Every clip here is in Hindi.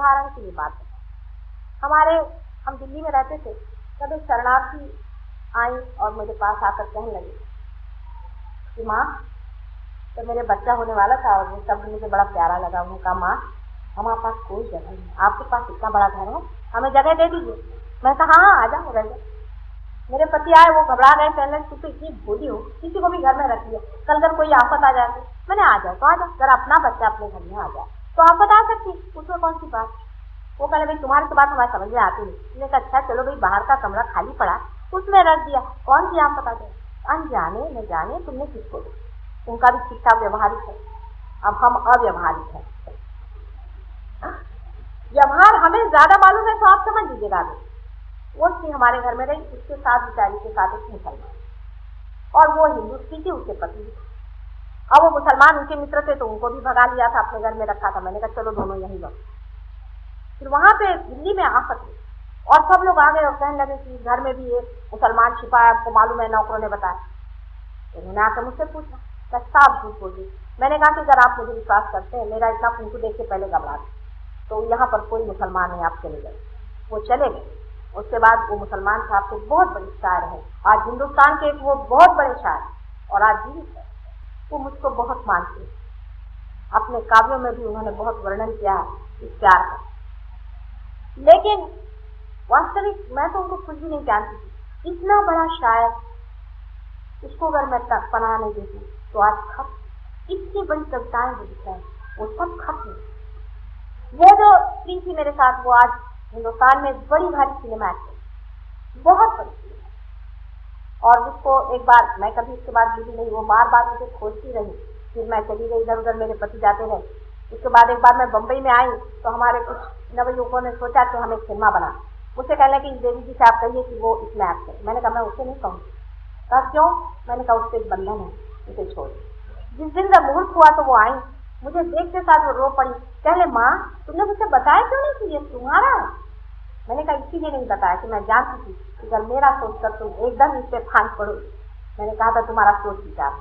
उदाहरण के लिए बात है। हम दिल्ली में रहते थे, तब एक शरणार्थी आई और मेरे पास आकर कहने लगी कि माँ, तो मेरे बच्चा होने वाला था और वो शब्द मुझे बड़ा प्यारा लगा। उन्होंने कहा, माँ हमारे पास कोई जगह नहीं, आपके पास इतना बड़ा घर है, हमें जगह दे दीजिए। मैं कहा हाँ, आ जाओ रह जाओ। मेरे पति आए, वो घबरा गए, कहने लगे तू तो इतनी भोली हो, किसी को भी घर में रखी है, कल अगर कोई आफत आ जाए। मैंने आ जाओ तो आ जाओ, अगर अपना बच्चा अपने घर में आ जाए तो आफत आ सकती, उसमें कौन सी बात। वो कहने भाई तुम्हारी तो बात हमारे समझ में आती नहीं। मैंने कहा अच्छा चलो भाई, बाहर का कमरा खाली पड़ा, उसमें रख दिया, कौन सी आफत आ जाए। अनजाने न जाने तुमने किसको दी। उनका भी ठीक ठाक व्यवहारिक है, अब हम अव्यवहारिक है। व्यवहार हमें ज्यादा मालूम है तो आप समझ लीजिएगा। वो थी हमारे घर में रही, उसके साथ बेचारी के साथ एक मुसलमान, और वो हिंदुस्ती थी, उसके पति भी। अब वो मुसलमान उनके मित्र थे तो उनको भी भगा लिया था, अपने घर में रखा था। मैंने कहा चलो दोनों यहीं रहो। फिर वहां पे दिल्ली में आफत हुई और सब लोग आ गए और कहने लगे कि घर में भी एक मुसलमान छिपा है, आपको मालूम है, नौकरों ने बताया। तो उन्होंने आकर मुझसे पूछा, साफ झूठ बोल दी। मैंने कहा कि अगर आप मुझे विश्वास करते हैं, मेरा इतना कुंकू देख के पहले घबरा तो यहाँ पर कोई मुसलमान है, आप चले गए। वो चले गए। उसके बाद वो मुसलमान साहब तो बहुत बड़े शायर हैं, आज हिंदुस्तान के वो बहुत बड़े शायर और आज जीवित है। वो मुझको बहुत मानते हैं, अपने काव्यों में भी उन्होंने बहुत वर्णन किया है इस प्यार का। लेकिन वास्तविक मैं तो उनको कुछ भी नहीं जानती थी। इतना बड़ा शायर, उसको अगर मैं पनाह नहीं देती तो आज खत्म। इतनी बड़ी कविताएं जो लिखा है वो सब खत्म। वो जो स्त्री थी मेरे साथ, वो आज हिंदुस्तान में बड़ी भारी सिनेमा एक्ट्रेस, बहुत बड़ी सिनेमा। और उसको एक बार, मैं कभी इसके बाद मिली नहीं, वो बार बार मुझे खोजती रही। फिर मैं चली गई इधर उधर, मेरे पति जाते रहे। उसके बाद एक बार मैं बम्बई में आई तो हमारे कुछ नवयुवकों ने सोचा कि हम एक सिनेमा बना। मुझसे कहने कि देवी जी से आप कहिए कि वो इसमें एक्ट करे। मैंने कहा मैं उसे नहीं कहूँगी। कहा क्यों? मैंने कहा उससे एक बंधन है, उसे छोड़। जिस दिन का मुहूर्त हुआ तो वो आई, मुझे देखते साथ वो रो पड़ी। कहले माँ तुमने मुझसे बताया क्यों नहीं कि ये तुम्हारा है? मैंने कहा इसीलिए नहीं बताया कि मैं जानती थी कि अगर मेरा सोचकर तुम एकदम इस पे फांस पड़ो। मैंने कहा था तुम्हारा सोच विचार।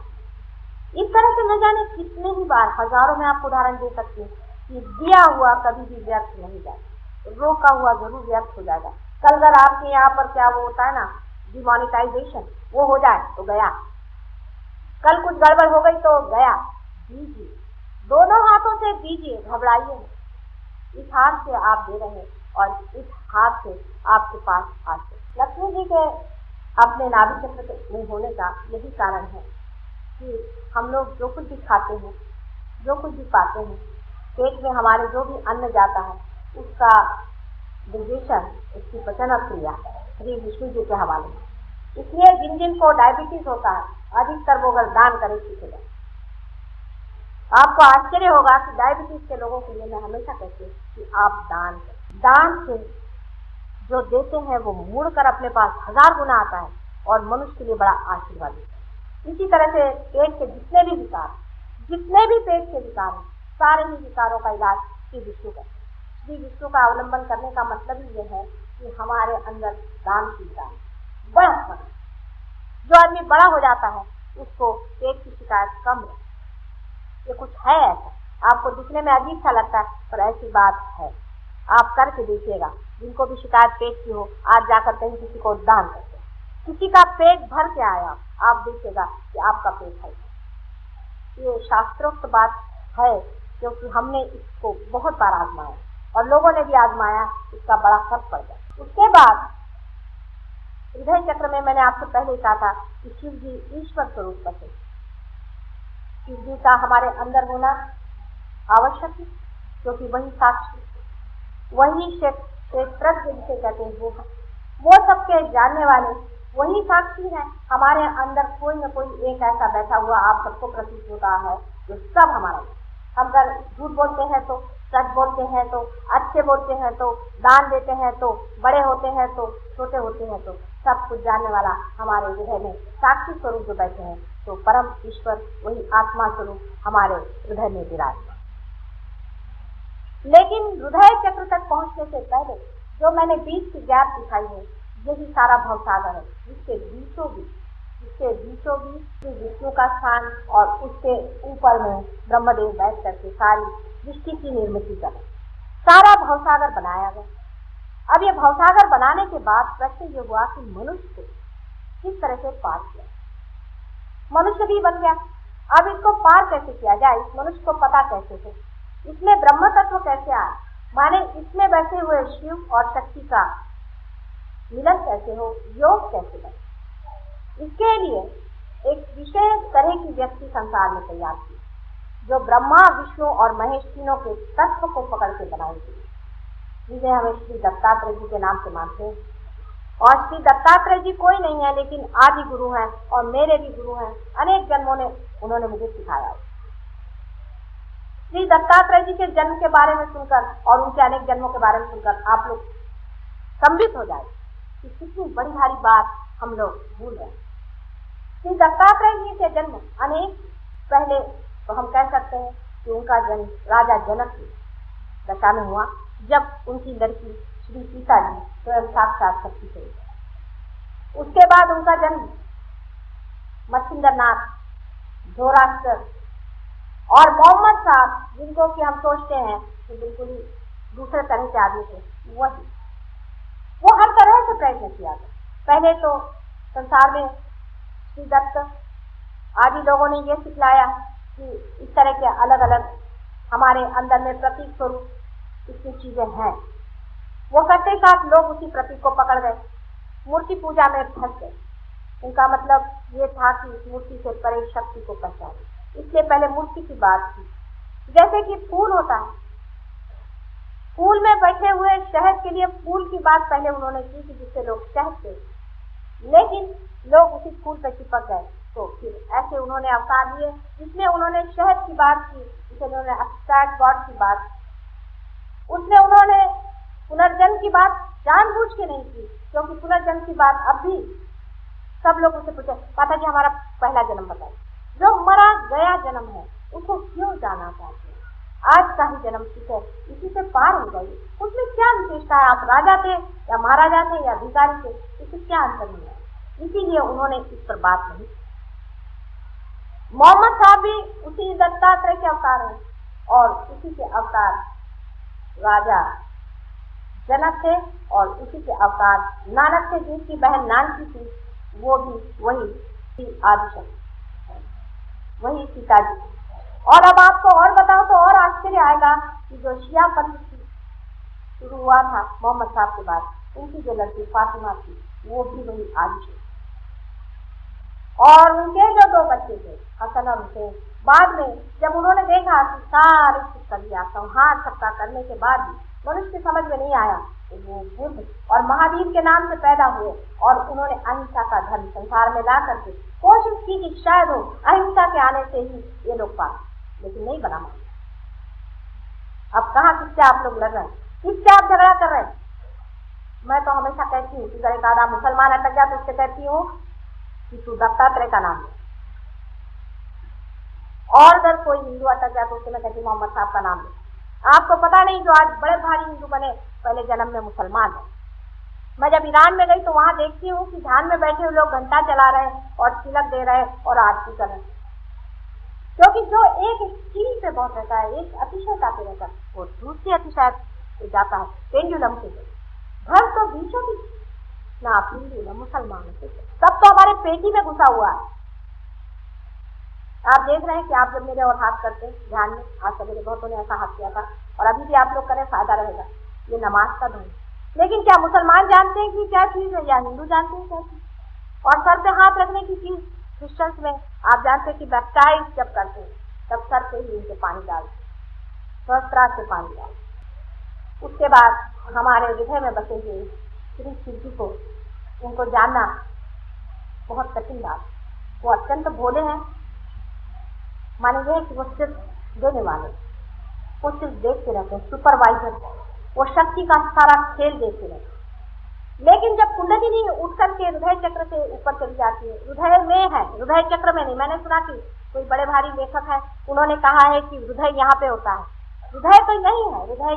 इस तरह से न जाने कितने ही बार, हजारों में आपको उदाहरण दे सकती हूँ कि दिया हुआ कभी भी व्यर्थ नहीं जाता, रोका हुआ जरूर व्यर्थ हो जाएगा। कल अगर आपके यहाँ पर क्या वो होता है ना, डिमोनेटाइजेशन, वो हो जाए तो गया। कल कुछ गड़बड़ हो गई तो गया। दीजिए, दोनों हाथों से दीजिए, घबराइए। इस हाथ से आप दे रहे और इस हाथ से आपके पास आते। लक्ष्मी जी के अपने नाभि चक्र में होने का यही कारण है कि हम लोग जो कुछ भी खाते हैं, जो कुछ भी पाते हैं, पेट में हमारे जो भी अन्न जाता है उसका डिजेशन, उसकी पचन क्रिया श्री विष्णु जी के हवाले है। इसलिए जिन जिन को डायबिटीज होता है, अधिकतर वो अगर दान करें सीखेगा। आपको आश्चर्य होगा कि डायबिटीज के लोगों के लिए मैं हमेशा कहती हूँ कि आप दान करें। दान से जो देते हैं वो मुड़कर अपने पास 1000 गुना आता है और मनुष्य के लिए बड़ा आशीर्वाद है। इसी तरह से पेट के जितने भी विकार, जितने भी पेट के विकार हैं, सारे ही विकारों का इलाज श्री विष्णु का। श्री विष्णु का अवलंबन करने का मतलब ही यह है कि हमारे अंदर दान की दान बड़ा फर्क। जो आदमी बड़ा हो जाता है उसको पेट की शिकायत कम है। ये कुछ है ऐसा, आपको दिखने में अजीब सा लगता है पर ऐसी बात है। आप करके देखिएगा, जिनको भी शिकायत पेट की हो, आज जाकर कहीं किसी को दान करते, किसी का पेट भर के आया, आप देखिएगा कि आपका पेट है। ये शास्त्रोक्त बात है, क्योंकि हमने इसको बहुत बार आजमाया और लोगों ने भी आजमाया, इसका बड़ा फर्क पड़ गया। उसके बाद हृदय चक्र में मैंने आपसे पहले कहा था कि शिव जी ईश्वर स्वरूप का है। शिव जी का हमारे अंदर होना आवश्यक है, क्योंकि वही साक्षी, वही क्षेत्रज्ञ जिसे कहते हैं, वो सबके जानने वाले, वही साक्षी है। हमारे अंदर कोई न कोई एक ऐसा बैठा हुआ आप सबको प्रतीत होता है जो सब हमारा। हम अगर झूठ बोलते हैं तो, सच बोलते हैं तो, अच्छे बोलते हैं तो, दान देते हैं तो, बड़े होते हैं तो, छोटे होते हैं तो, सब कुछ जानने वाला हमारे हृदय में साक्षी स्वरूप जो बैठे हैं, तो परम ईश्वर वही आत्मा स्वरूप हमारे हृदय में विराजमान। लेकिन हृदय चक्र तक पहुंचने से पहले जो मैंने बीच की गैप दिखाई है, यही सारा भवसागर है, जिसके बीचों बीच विष्णु का स्थान और उसके ऊपर में ब्रह्मदेव बैठ करके सारी सृष्टि की निर्मित कर, सारा भवसागर बनाया गया। अब ये भवसागर बनाने के बाद प्रश्न ये हुआ कि मनुष्य को किस तरह से पार किया। मनुष्य भी बन गया, अब इसको पार कैसे किया जाए, इस मनुष्य को पता कैसे हो, इसमें ब्रह्म तत्व कैसे आए, माने इसमें बैठे हुए शिव और शक्ति का मिलन कैसे हो, योग कैसे बने। इसके लिए एक विशेष तरह की व्यक्ति संसार में तैयार की, जो ब्रह्मा विष्णु और महेश तीनों के तत्व को पकड़ के बनाई गई, जिसे हमें श्री दत्तात्रेय जी के नाम से मानते हैं। और श्री दत्तात्रेय जी कोई नहीं है, लेकिन आदि गुरु हैं और मेरे भी गुरु हैं। अनेक जन्मों ने उन्होंने मुझे सिखाया। श्री दत्तात्रेय जी के जन्म के बारे में सुनकर और उनके अनेक जन्मों के बारे में सुनकर आप लोग संबित हो जाए कि कितनी बड़ी भारी बात हम लोग भूल रहे हैं। श्री दत्तात्रेय जी के जन्म अनेक पहले तो हम कह सकते हैं कि उनका जन्म राजा जनक की दशा में हुआ, जब उनकी लड़की श्री सीता जी स्वयं साक्षात शक्ति थे। उसके बाद उनका जन्म मच्छिंद्रनाथ, धोराष्ट्र और मोहम्मद साहब, जिनको कि हम सोचते हैं कि बिल्कुल ही दूसरे तरह के आदमी थे, वो हर तरह से प्रयत्न किया था। पहले तो संसार में श्री दत्त आदि लोगों ने ये सिखलाया कि इस तरह के अलग अलग हमारे अंदर में प्रतीक स्वरूप इतनी चीजें हैं। वो करते साथ लोग उसी प्रतीक को पकड़ गए, मूर्ति पूजा में फंस गए। उनका मतलब ये था कि इस मूर्ति से परे शक्ति को पहचाने, इसलिए पहले मूर्ति की बात की। जैसे कि फूल होता है, फूल में बैठे हुए शहद के लिए फूल की बात पहले उन्होंने की कि जिससे लोग शहद थे, लेकिन लोग उसी फूल पर चिपक गए। तो फिर ऐसे उन्होंने अवतार लिए जिसमें उन्होंने शहद की बात की, जिसमें उन्होंने अब्स्ट्रैक्ट गॉड की बात, उसमें उन्होंने पुनर्जन्म की बात जानबूझ के नहीं की, क्योंकि पुनर्जन्म की बात अब भी सब लोग उसे पूछे, माता जी हमारा पहला जन्म बताए। जो मरा गया जन्म है उसको क्यों जाना चाहते हैं? आज का ही जन्म ठीक है, इसी से पार हो जाइए। उसमें क्या विशेषता है? आप राजा थे या महाराजा थे या अधिकारी थे, इससे क्या अंतर नहीं है। इसीलिए उन्होंने इस पर बात नहीं। मोहम्मद साहब भी उसी दत्तात्रेय के अवतार हैं और उसी के अवतार राजा जनक थे और उसी के अवतार नानक थे, जिनकी बहन नानकी थी, वो भी वही आदिशक्ति, वही सीता जी। और अब आपको और बताओ तो और आश्चर्य आएगा कि जो शिया पंथ शुरू हुआ था मोहम्मद साहब के बाद, उनकी जो लड़की फातिमा थी, वो भी वही आदिशक्ति। और उनके जो दो बच्चे थे हसन और हुसैन, बाद में जब उन्होंने देखा कि सारे कुछ कर दिया, संहार सबका करने के बाद भी मनुष्य के समझ में नहीं आया, तो वो बुद्ध और महावीर के नाम से पैदा हुए और उन्होंने अहिंसा का धर्म संसार में ला करके कोशिश की कि शायद हो अहिंसा के आने से ही ये लोग पाए, लेकिन नहीं बना माना। अब कहाँ किससे आप लोग लड़ रहे हैं, किससे आप झगड़ा कर रहे हैं? मैं तो हमेशा कहती हूँ कि अगर एक आधा मुसलमान अटक गया तो उससे कहती हूँ कि तू दत्तात्रेय का नाम ले, और अगर कोई हिंदू अटक गया तो उससे मैं कहती मोहम्मद साहब का नाम ले। आपको पता नहीं जो आज बड़े भारी हिंदू बने पहले जन्म में मुसलमान है। मैं जब ईरान में गई तो वहां देखती हूँ कि ध्यान में बैठे हुए लोग घंटा चला रहे हैं और तिलक दे रहे हैं और आरती कर रहे हैं, क्योंकि जो एक चीज पे बहुत रहता है, एक अतिशयता पे रहता है, वो दूसरी अतिशय पे जाता है, पेंडुलम के घर तो बीचों बीच ना आप हिंदू ना मुसलमान, सब तो हमारे पेटी में घुसा हुआ है। आप देख रहे हैं कि आप जब मेरे और हाथ करते हैं ध्यान में, आज सवेरे बहुतों ने ऐसा हाथ किया था और अभी भी आप लोग करें, फायदा रहेगा। ये नमाज का धर्म, लेकिन क्या मुसलमान जानते हैं कि क्या चीज है या हिंदू जानते हैं क्या चीज? और सर पे हाथ रखने की चीज क्रिश्चियंस में आप जानते हैं कि बैप्टाइज जब करते हैं तब सर पे ही उनके पानी डालते, सहस्त्रा से पानी डालते। उसके बाद हमारे हृदय में बसे हुए श्री शिव जी को, उनको जानना बहुत कठिन बात। वो अत्यंत भोले हैं, माने ये कि वो सिर्फ देने वाले, वो सिर्फ देखते रहते हैं, सुपरवाइजर, वो शक्ति का सारा खेल देखते रहते हैं। लेकिन जब कुंडलिनी उठ करके हृदय चक्र से ऊपर चली जाती है, हृदय में है, हृदय चक्र में नहीं। मैंने सुना कि कोई बड़े भारी लेखक है, उन्होंने कहा है कि हृदय यहाँ पे होता है। हृदय तो नहीं है, हृदय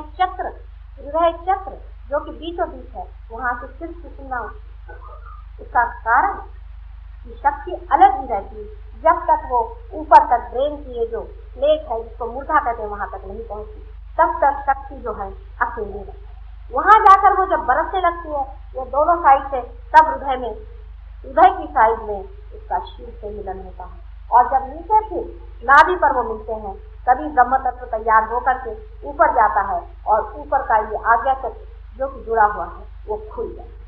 चक्र जो कि बीचों बीच है, वहां से सिर्फ सुनना। उसका कारण कि शक्ति अलग ही रहती है जब तक वो ऊपर तक ब्रेन की ये जो प्लेट है, जिसको मूर्धा कहते हैं, वहां तक नहीं पहुंचती। तब तक शक्ति जो है अकेले रहती है। वहां जाकर वो जब बरसने लगती है, ये दोनों साइड से, तब हृदय की साइड में उसका शिव से मिलन होता है। और जब नीचे फिर नाभि पर वो मिलते हैं, तभी ब्रह्म तत्व तैयार होकर के ऊपर जाता है और ऊपर का ये आज्ञा चक्र जो कि जुड़ा हुआ है वो खुल जाता है।